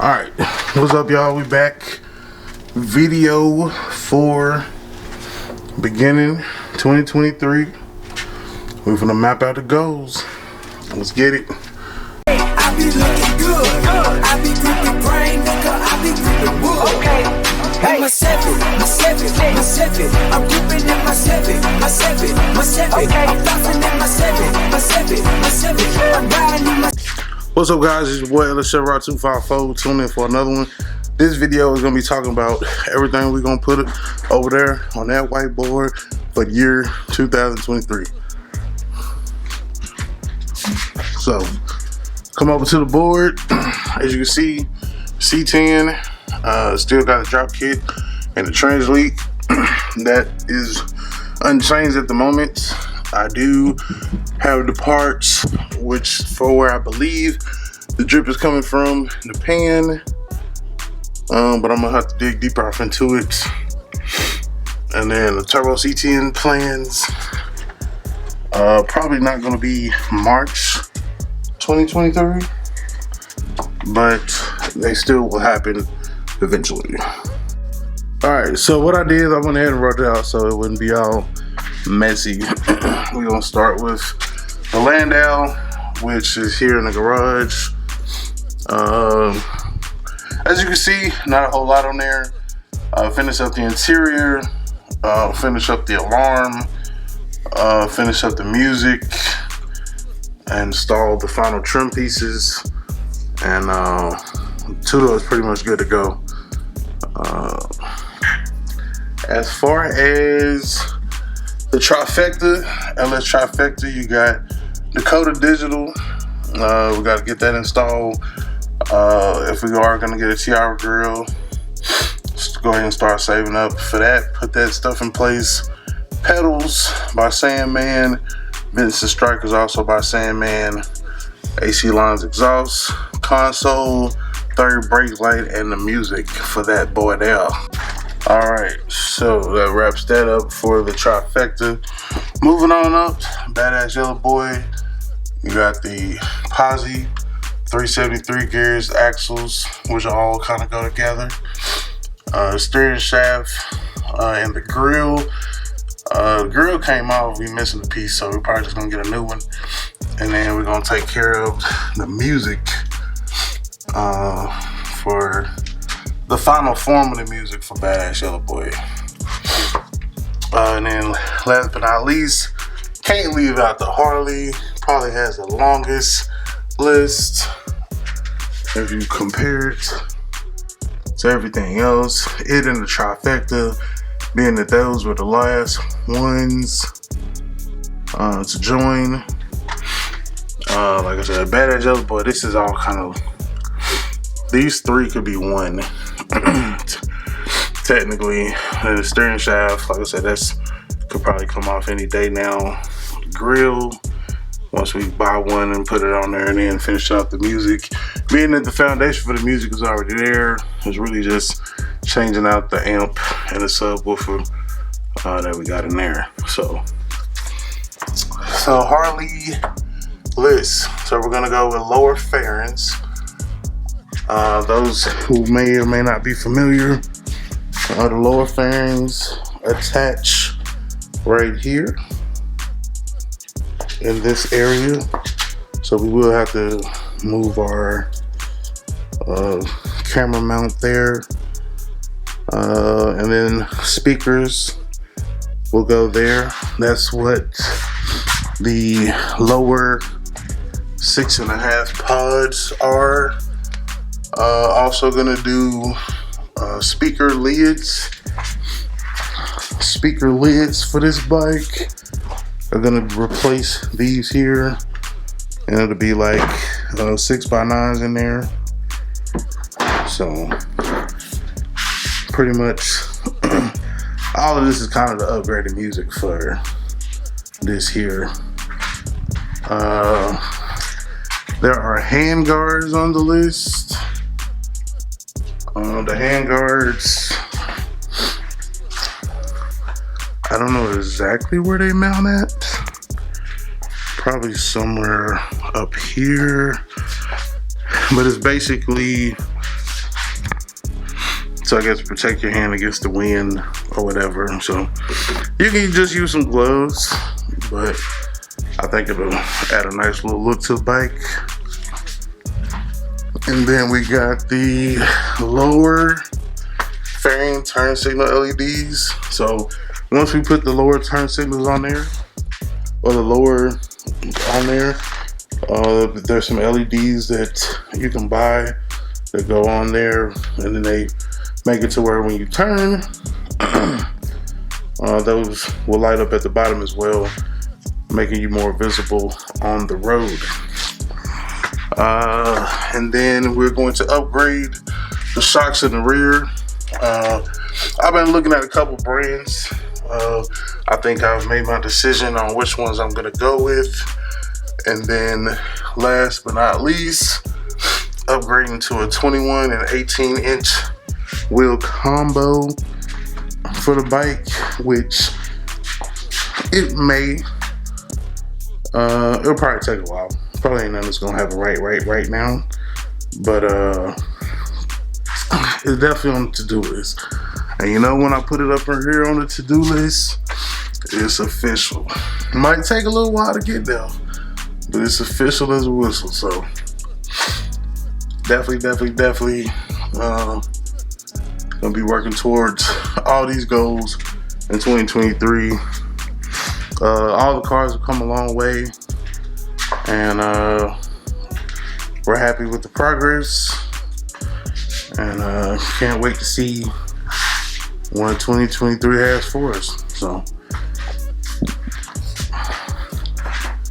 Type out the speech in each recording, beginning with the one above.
Alright, what's up y'all? We back. Video for beginning 2023. We're gonna map out the goals. Let's get it. I be looking good. I be gripping brain, nigga. I be gripping wood. Okay. Hey. My seven. I'm gripping in my seven. Okay. I'm laughing in my seven. I'm riding in my. What's up, guys? It's your boy Lscrnation. Tune in for another one. This video is gonna be talking about everything we're gonna put over there on that whiteboard for year 2023. So, come over to the board. As you can see, C10 still got a drop kit and the translate that is unchanged at the moment. I do have the parts, which for where I believe the drip is coming from, the pan, but I'm gonna have to dig deeper off into it. And then the turbo C10 plans, probably not gonna be March 2023, but they still will happen eventually. Alright, so what I did is I went ahead and wrote it out so it wouldn't be all messy. We're gonna start with the Landau, which is here in the garage. As you can see, not a whole lot on there. Finish up the interior, finish up the alarm, finish up the music, and install the final trim pieces, and two is pretty much good to go. As far as the trifecta, LS trifecta, you got Dakota Digital. We got to get that installed. If we are going to get a Tiara grill, just go ahead and start saving up for that. Put that stuff in place. Pedals by Sandman. Vincent Strikers also by Sandman. AC Lines exhaust. Console. Third brake light. And the music for that boy there. Alright, so that wraps that up for the trifecta. Moving on up, Badass Yellow Boy. You got the Posi 373 gears, axles, which all kind of go together. Steering shaft and the grill. The grill came off, we missing a piece, so we're probably just gonna get a new one. And then we're gonna take care of the music for the final form of the music for Badass Yellow Boy. And then last but not least, can't leave out the Harley. Probably has the longest list if you compare it to everything else. It and the trifecta, being that those were the last ones to join. Like I said, Badass Yellow Boy, this is all kind of, these three could be one. Technically, the steering shaft, like I said, that's could probably come off any day now. Grill, once we buy one and put it on there, and then finish up the music. Being that the foundation for the music is already there, it's really just changing out the amp and the subwoofer that we got in there. So Harley list. So we're gonna go with lower fairings. Those who may or may not be familiar, the lower fairings attach right here in this area, so we will have to move our camera mount there, and then speakers will go there. That's what the lower 6.5 pods are. Also gonna do speaker lids for this bike. I'm gonna replace these here, and it'll be like 6x9s in there. So pretty much all of this is kind of the upgraded music for this here. There are hand guards on the list. The hand guards, I don't know exactly where they mount at. Probably somewhere up here. But it's basically So I guess protect your hand against the wind or whatever. So you can just use some gloves, but I think it'll add a nice little look to the bike. And then we got the lower fairing turn signal LEDs. So once we put the lower turn signals on there, or the lower on there, there's some LEDs that you can buy that go on there, and then they make it to where when you turn, those will light up at the bottom as well, making you more visible on the road. And then we're going to upgrade the shocks in the rear. I've been looking at a couple brands. I think I've made my decision on which ones I'm gonna go with. And then last but not least, upgrading to a 21 and 18 inch wheel combo for the bike, which it may, it'll probably take a while. Probably ain't nothing that's gonna happen right now, but it's definitely on the to-do list. And you know, when I put it up in here on the to-do list, it's official. It might take a little while to get there, but it's official as a whistle. So definitely gonna be working towards all these goals in 2023. All the cars have come a long way, and we're happy with the progress, and can't wait to see what 2023 has for us. So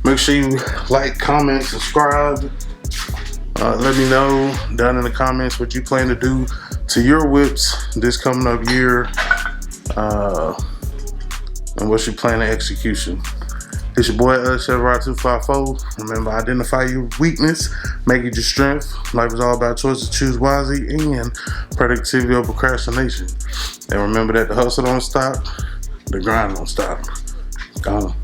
make sure you like, comment, subscribe. Let me know down in the comments what you plan to do to your whips this coming up year, and what's your plan of execution. It's your boy Lscrnation. Remember, identify your weakness, make it your strength. Life is all about choices. Choose wisely, and productivity over procrastination. And remember that the hustle don't stop, the grind don't stop. Gone.